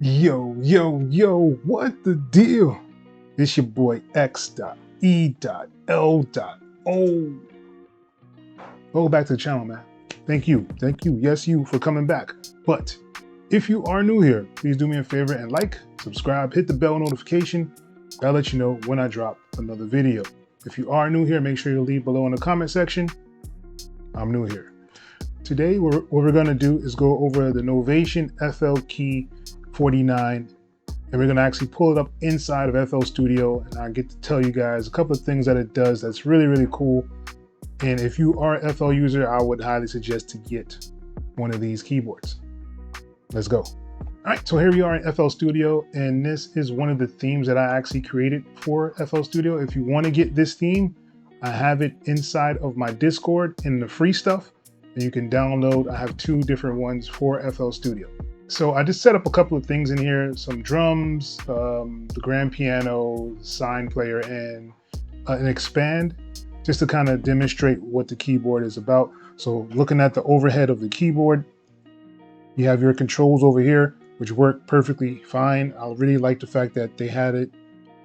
Yo, what the deal? It's your boy X.E.L.O. Welcome back to the channel, man. Thank you, yes, you for coming back. But if you are new here, please do me a favor and like, subscribe, hit the bell notification. That'll let you know when I drop another video. If you are new here, make sure you leave below in the comment section. I'm new here. Today, what we're gonna do is go over the Novation FL Key 49, and we're gonna actually pull it up inside of FL Studio, and I get to tell you guys a couple of things that it does that's really cool. And if you are an FL user, I would highly suggest to get one of these keyboards. Let's go. All right, so here we are in FL Studio, and this is one of the themes that I actually created for FL Studio. If you want to get this theme, I have it inside of my Discord in the free stuff, and you can download. I have two different ones for FL Studio. So I just set up a couple of things in here, some drums, the grand piano, sine player, and an expand, just to kind of demonstrate what the keyboard is about. So looking at the overhead of the keyboard, you have your controls over here, which work perfectly fine. I really like the fact that they had it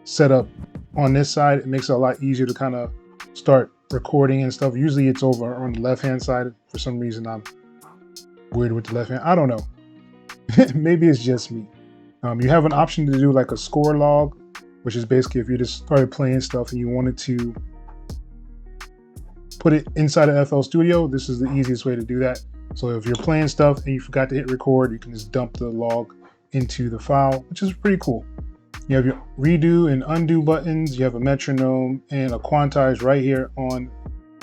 set up on this side. It makes it a lot easier to kind of start recording and stuff. Usually it's over on the left-hand side. For some reason, I'm weird with the left hand. I don't know. Maybe it's just me. You have an option to do like a score log, which is basically if you just started playing stuff and you wanted to put it inside of FL Studio, this is the easiest way to do that. So if you're playing stuff and you forgot to hit record, you can just dump the log into the file, which is pretty cool. You have your redo and undo buttons. You have a metronome and a quantize right here on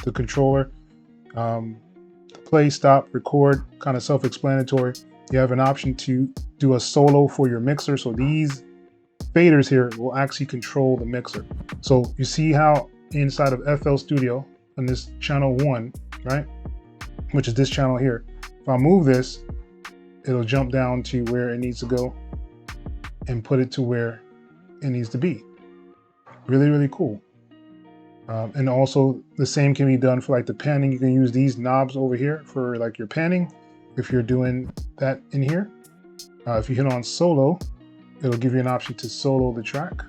the controller. Play, stop, record, kind of self-explanatory. You have an option to do a solo for your mixer. So these faders here will actually control the mixer. So you see how inside of FL Studio on this channel 1, right, which is this channel here, if I move this, it'll jump down to where it needs to go and put it to where it needs to be. Really cool. And also the same can be done for like the panning. You can use these knobs over here for like your panning if you're doing that in here. If you hit on solo, it'll give you an option to solo the track.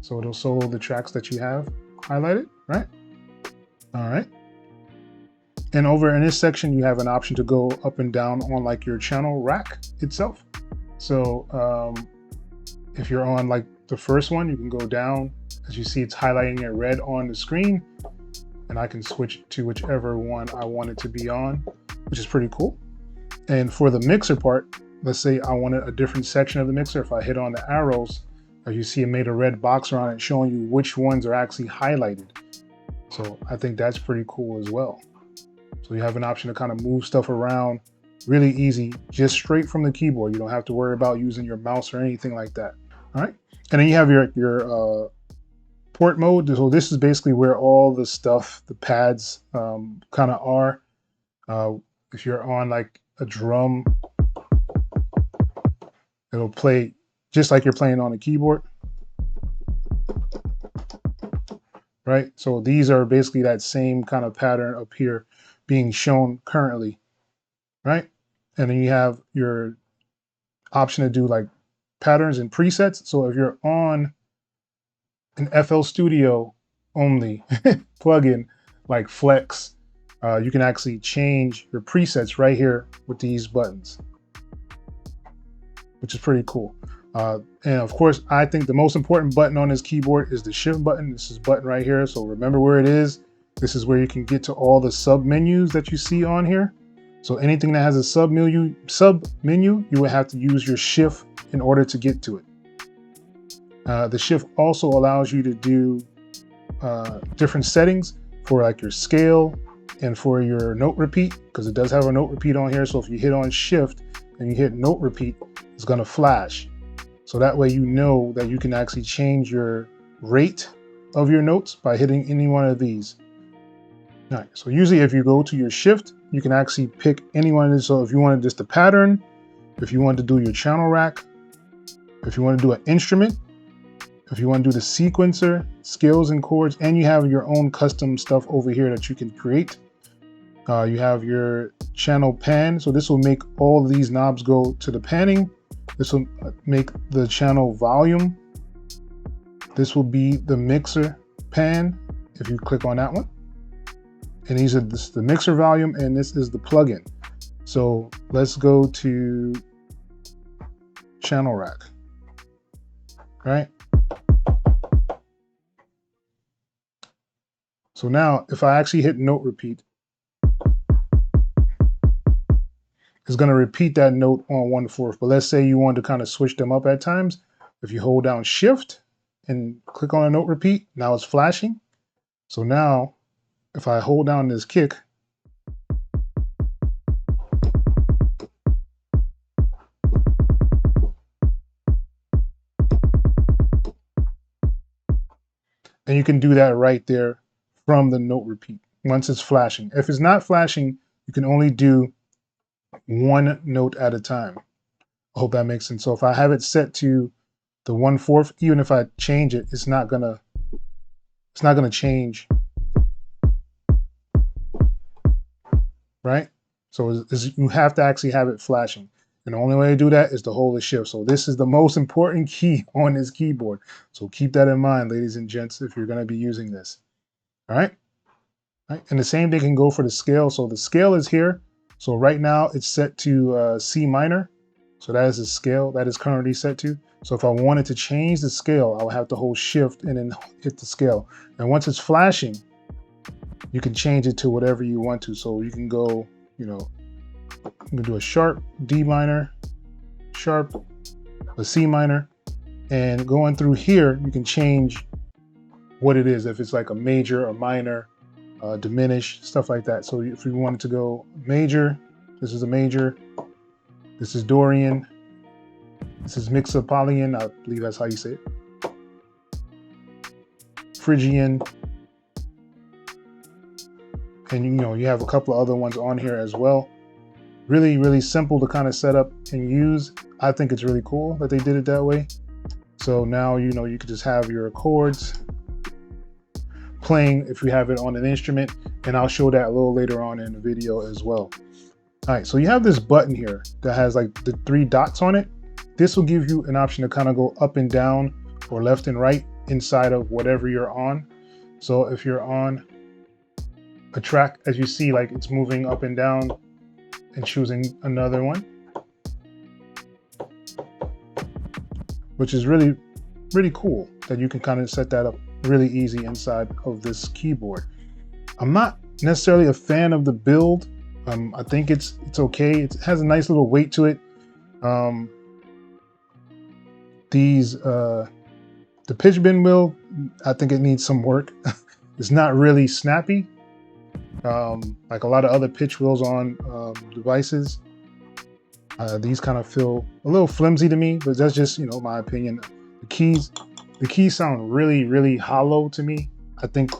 So it'll solo the tracks that you have highlighted, right? All right. And over in this section, you have an option to go up and down on like your channel rack itself. So if you're on like the first one, you can go down. As you see, it's highlighting it red on the screen, and I can switch to whichever one I want it to be on, which is pretty cool. And for the mixer part, let's say I wanted a different section of the mixer. If I hit on the arrows, as you see, it made a red box around it showing you which ones are actually highlighted. So I think that's pretty cool as well. So you have an option to kind of move stuff around really easy, just straight from the keyboard. You don't have to worry about using your mouse or anything like that. All right. And then you have your port mode. So this is basically where all the stuff, the pads kind of are. If you're on like a drum, it'll play just like you're playing on a keyboard. Right? So these are basically that same kind of pattern up here being shown currently, right? And then you have your option to do like patterns and presets. So if you're on an FL Studio only plugin like Flex, you can actually change your presets right here with these buttons, which is pretty cool. And of course, I think the most important button on this keyboard is the shift button. This is button right here. So remember where it is. This is where you can get to all the sub menus that you see on here. So anything that has a sub menu, you would have to use your shift in order to get to it. The shift also allows you to do different settings for like your scale and for your note repeat, because it does have a note repeat on here. So if you hit on shift and you hit note repeat, it's going to flash. So that way you know that you can actually change your rate of your notes by hitting any one of these. All right, so usually if you go to your shift, you can actually pick any one of these. So if you wanted just the pattern, if you want to do your channel rack, if you want to do an instrument, if you want to do the sequencer, scales and chords, and you have your own custom stuff over here that you can create. You have your channel pan. So this will make all of these knobs go to the panning. This will make the channel volume. This will be the mixer pan if you click on that one. And this is the mixer volume, and this is the plugin. So let's go to channel rack, right? So now if I actually hit note repeat, it's going to repeat that note on 1/4. But let's say you want to kind of switch them up at times. If you hold down shift and click on a note repeat, now it's flashing. So now if I hold down this kick, and you can do that right there from the note repeat once it's flashing. If it's not flashing, you can only do one note at a time. I hope that makes sense. So if I have it set to the 1/4, even if I change it, it's not gonna change, right? So you have to actually have it flashing. And the only way to do that is to hold the shift. So this is the most important key on this keyboard. So keep that in mind, ladies and gents, if you're gonna be using this. All right? And the same thing can go for the scale. So the scale is here. So right now it's set to C minor. So that is the scale that is currently set to. So if I wanted to change the scale, I would have to hold shift and then hit the scale. And once it's flashing, you can change it to whatever you want to. So you can go, you know, you can do a sharp, D minor, sharp, a C minor, and going through here, you can change what it is. If it's like a major, a minor, diminish, stuff like that. So if you wanted to go major, this is a major, this is Dorian, this is Mixopolian, I believe that's how you say it, Phrygian, and you know, you have a couple of other ones on here as well. Really, really simple to kind of set up and use. I think it's really cool that they did it that way. So now, you know, you could just have your chords playing if you have it on an instrument, and I'll show that a little later on in the video as well. All right, so you have this button here that has like the 3 dots on it. This will give you an option to kind of go up and down or left and right inside of whatever you're on. So if you're on a track, as you see, like it's moving up and down and choosing another one, which is really, really cool that you can kind of set that up really easy inside of this keyboard. I'm not necessarily a fan of the build. I think it's okay. It has a nice little weight to it. The pitch bend wheel, I think it needs some work. It's not really snappy, like a lot of other pitch wheels on devices. These kind of feel a little flimsy to me, but that's just, you know, my opinion. The keys sound really, really hollow to me. I think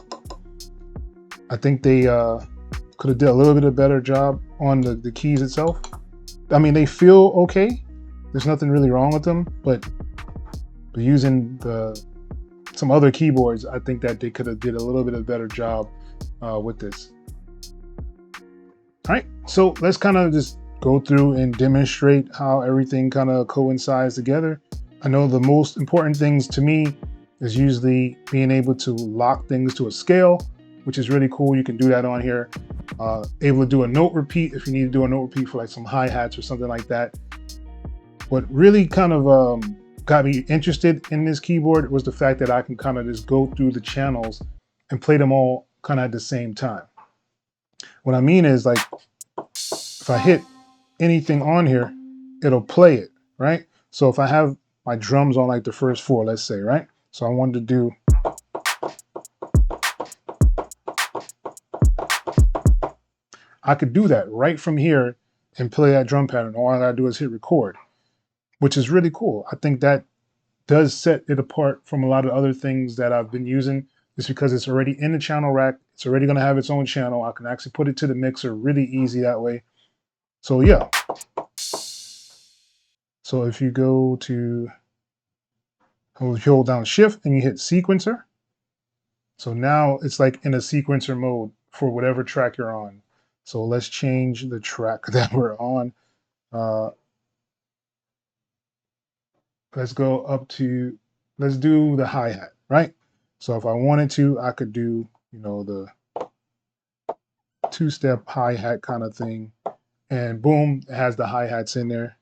they could have did a little bit of better job on the keys itself. I mean, they feel okay. There's nothing really wrong with them, but using some other keyboards, I think that they could have did a little bit of better job with this. All right, so let's kind of just go through and demonstrate how everything kind of coincides together. I know the most important things to me is usually being able to lock things to a scale, which is really cool. You can do that on here. Able to do a note repeat if you need to do a note repeat for like some hi-hats or something like that. What really kind of got me interested in this keyboard was the fact that I can kind of just go through the channels and play them all kind of at the same time. What I mean is, like, if I hit anything on here, it'll play it, right? So if I have my drums on like the first 4, let's say, right? So I wanted to do I could do that right from here and play that drum pattern. All I gotta do is hit record, which is really cool. I think that does set it apart from a lot of other things that I've been using, just because it's already in the channel rack. It's already gonna have its own channel. I can actually put it to the mixer really easy that way. So yeah. So if you go to, if you hold down shift and you hit sequencer, so now it's like in a sequencer mode for whatever track you're on. So let's change the track that we're on. let's go up to, let's do the hi-hat, right? So if I wanted to, I could do, you know, the two-step hi-hat kind of thing, and boom, it has the hi-hats in there.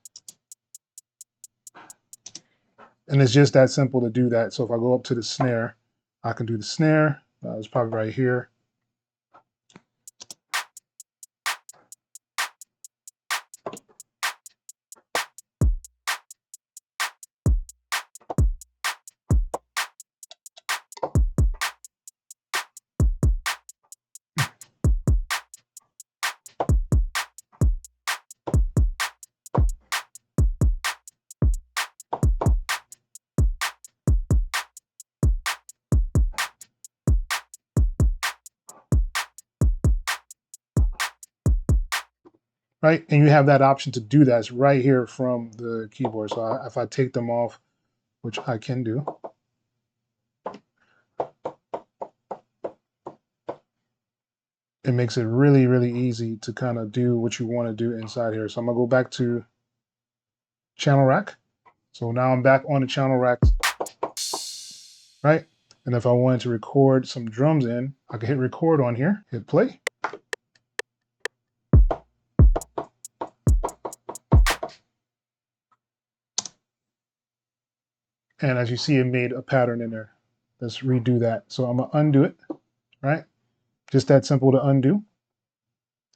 And it's just that simple to do that. So if I go up to the snare, I can do the snare. It's probably right here. Right, and you have that option to do that. It's right here from the keyboard. So if I take them off, which I can do, it makes it really, really easy to kind of do what you want to do inside here. So I'm gonna go back to channel rack. So now I'm back on the channel rack, right? And if I wanted to record some drums in, I can hit record on here, hit play. And as you see, it made a pattern in there. Let's redo that. So I'm gonna undo it, right? Just that simple to undo.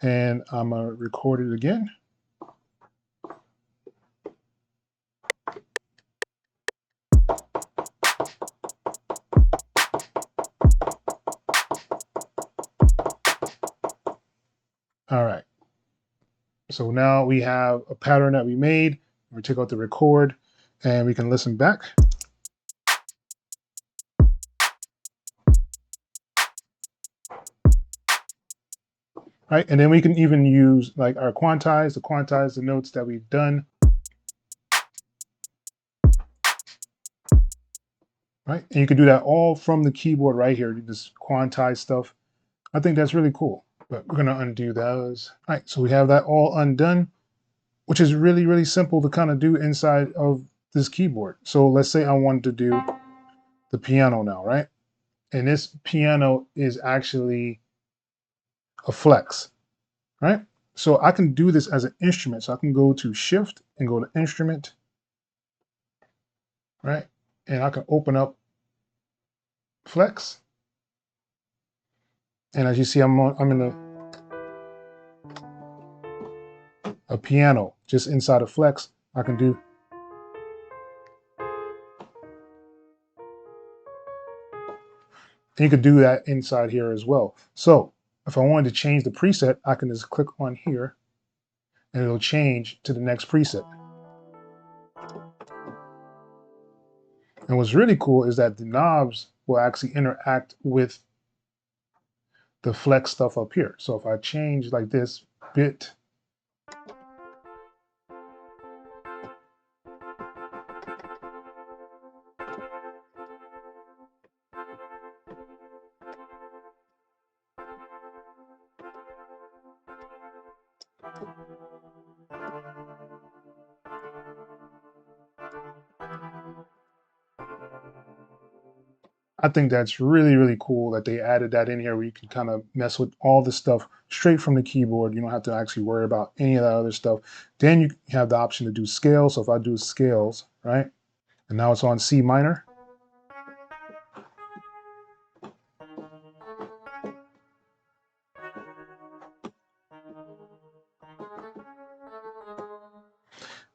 And I'm gonna record it again. All right. So now we have a pattern that we made. We take out the record and we can listen back. Right, and then we can even use like our quantize, to quantize the notes that we've done. Right, and you can do that all from the keyboard right here. You just quantize stuff. I think that's really cool, but we're gonna undo those. All right, so we have that all undone, which is really, really simple to kind of do inside of this keyboard. So let's say I wanted to do the piano now, right? And this piano is actually a flex, right? So I can do this as an instrument. So I can go to Shift and go to Instrument, right? And I can open up Flex. And as you see, I'm in a piano just inside of Flex. I can do. And you could do that inside here as well. So if I wanted to change the preset, I can just click on here and it'll change to the next preset. And what's really cool is that the knobs will actually interact with the flex stuff up here. So if I change like this bit, I think that's really, really cool that they added that in here where you can kind of mess with all this stuff straight from the keyboard. You don't have to actually worry about any of that other stuff. Then you have the option to do scales. So if I do scales, right? And now it's on C minor.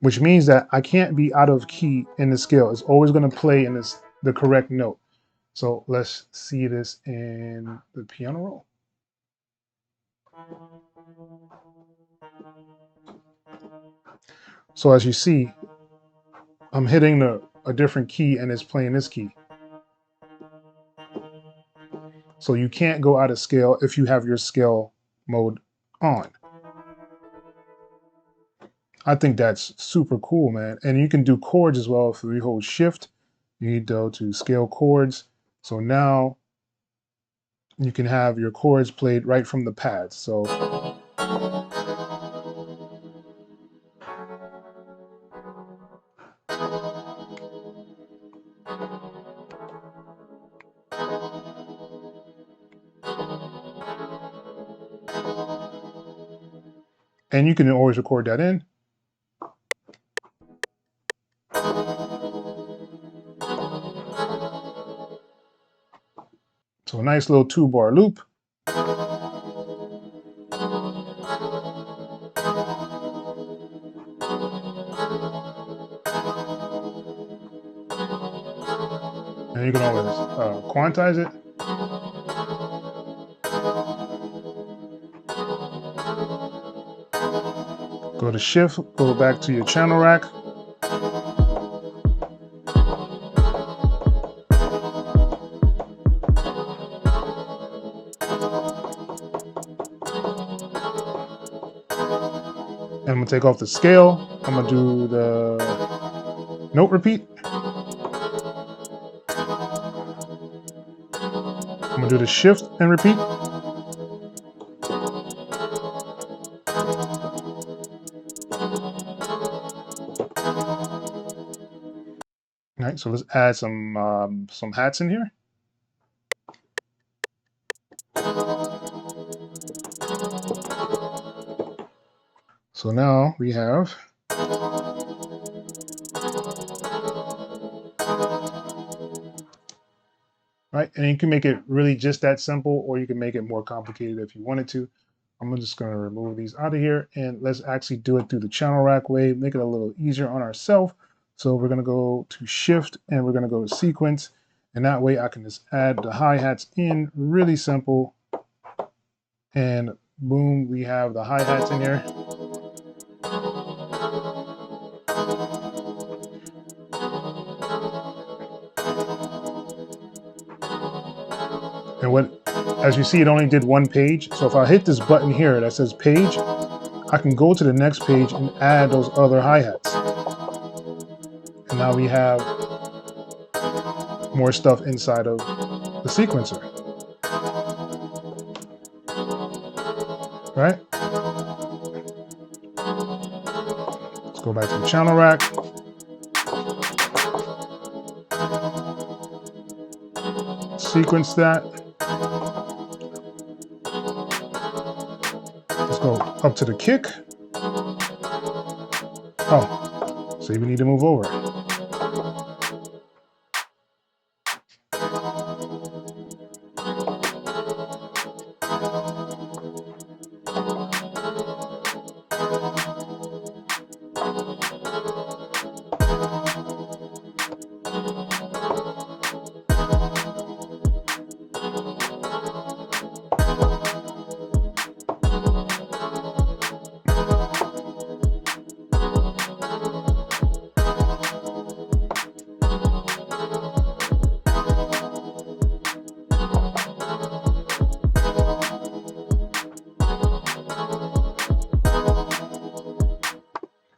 Which means that I can't be out of key in the scale. It's always going to play in the correct note. So let's see this in the piano roll. So as you see, I'm hitting a different key and it's playing this key. So you can't go out of scale if you have your scale mode on. I think that's super cool, man. And you can do chords as well. If we hold Shift, you need to go to scale chords. So now you can have your chords played right from the pads. So And you can always record that in. So a nice little 2-bar loop. And you can always quantize it. Go to Shift, go back to your channel rack. And I'm gonna take off the scale. I'm gonna do the note repeat. I'm gonna do the shift and repeat. All right, so let's add some hats in here. So now we have right, and you can make it really just that simple, or you can make it more complicated if you wanted to. I'm just going to remove these out of here, and let's actually do it through the channel rack way, make it a little easier on ourselves. So we're going to go to Shift, and we're going to go to Sequence, and that way I can just add the hi-hats in, really simple, and boom, we have the hi-hats in here. And as you see, it only did one page. So if I hit this button here that says page, I can go to the next page and add those other hi-hats. And now we have more stuff inside of the sequencer. Right? Let's go back to the channel rack. Sequence that. Let's go up to the kick. Oh, so we need to move over.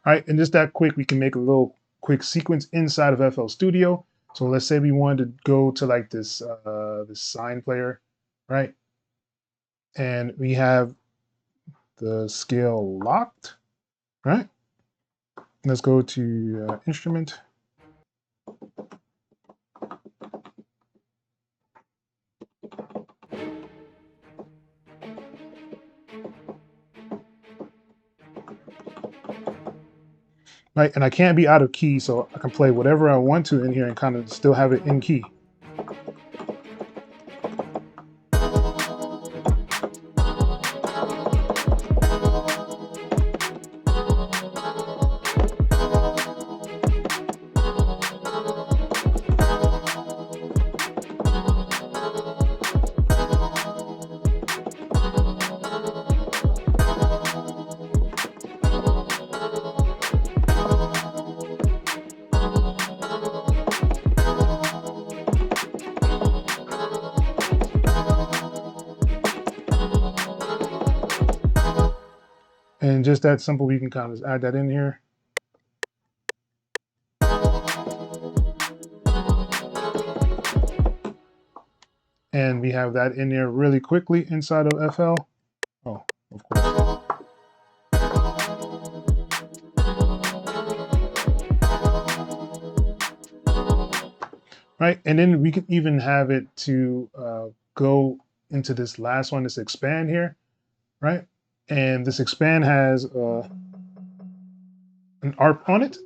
All right, and just that quick, we can make a little quick sequence inside of FL Studio. So let's say we wanted to go to like this this sine player, right? And we have the scale locked, right? Let's go to instrument. Right, and I can't be out of key, so I can play whatever I want to in here and kind of still have it in key. And just that simple, we can kind of add that in here. And we have that in there really quickly inside of FL. Oh, of course. Right, and then we can even have it to go into this last one, this expand here, right? And this expand has an ARP on it.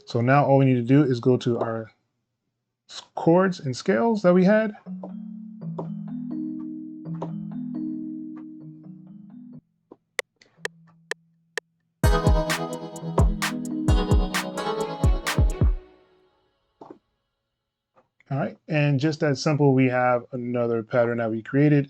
So now all we need to do is go to our chords and scales that we had. All right, and just that simple, we have another pattern that we created.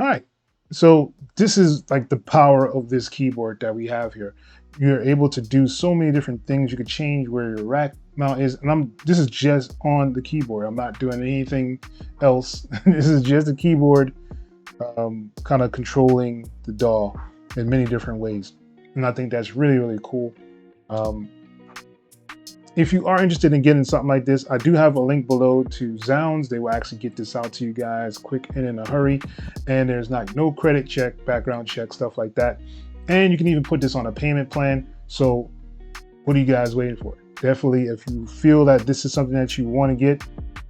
All right, so this is like the power of this keyboard that we have here. You're able to do so many different things. You could change where your rack mount is, and this is just on the keyboard. I'm not doing anything else. This is just a keyboard kind of controlling the DAW in many different ways. And I think that's really, really cool. If you are interested in getting something like this, I do have a link below to Zounds. They will actually get this out to you guys quick and in a hurry. And there's no credit check, background check, stuff like that. And you can even put this on a payment plan. So what are you guys waiting for? Definitely, if you feel that this is something that you want to get,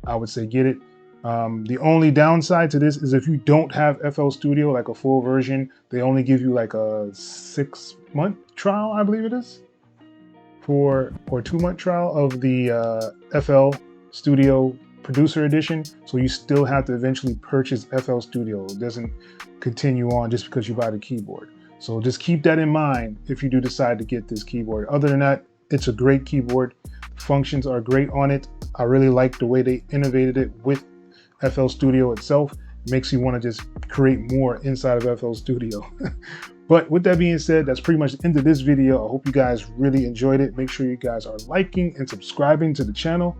I would say get it. The only downside to this is if you don't have FL Studio, like a full version, they only give you like a 6-month trial, I believe it is, or 2-month trial of the FL Studio Producer Edition. So you still have to eventually purchase FL Studio. It doesn't continue on just because you buy the keyboard. So just keep that in mind if you do decide to get this keyboard. Other than that, it's a great keyboard. Functions are great on it. I really like the way they innovated it with FL Studio itself. It makes you want to just create more inside of FL Studio. But with that being said, that's pretty much the end of this video. I hope you guys really enjoyed it. Make sure you guys are liking and subscribing to the channel.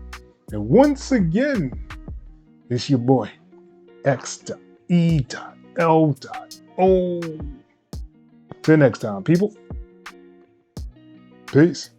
And once again, it's your boy, X.E.L. Till next time, people. Peace.